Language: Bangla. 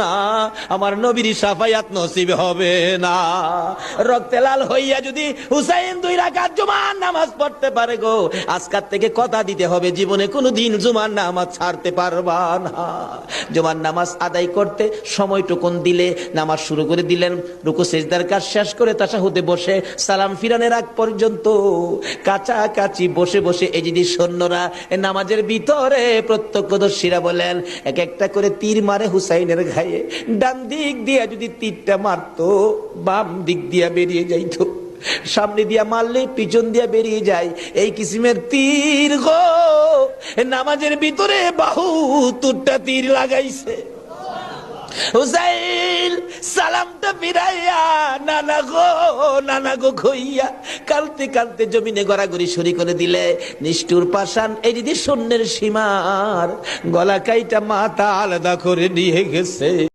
না, আমার নবীর শাফায়াত নসিব হবে না। রক্তে লাল হইয়া যদি হুসাইন 2 রাকাত জুমার নামাজ পড়তে পারে গো, আজকাল থেকে কথা দিতে হবে জীবনে কোনোদিন জুমার নামাজ ছাড়তে পারবা না। জুমার নামাজ আদায় করতে সময়টুকুন দিলে নামাজ শুরু করে দিলেন, রুকু সিজদার কাজ শেষ করে তাশাহুদে বসে সালাম ফিরানের আগ পর্যন্ত কাছাকাছি বসে বসে এই যদি সৈন্যরা নামাজের ভিতরে প্রত্যক্ষদর্শীরা বলেন এক একটা করে তীর মারে হুসাইনের গায়ে। ডান দিক দিয়া যদি তীরটা মারতো, বাম দিক দিয়া বেরিয়ে যাইতো, সামনে দিয়া মারলে পিছন দিয়া বেরিয়ে যায়। এই কিসিমের তীর গো, নামাজের ভিতরে 72টা তীর লাগাইছে। হুসাইন সালামটা ফিরাইয়া নানা গো কইয়া কালতে কালতে জমিনে গড়াগড়ি শুরু করে দিলে। নিষ্ঠুর পাষাণ এই যদি সৈন্যের সীমার গলা কাইটা মাথা আলাদা করে নিয়ে গেছে।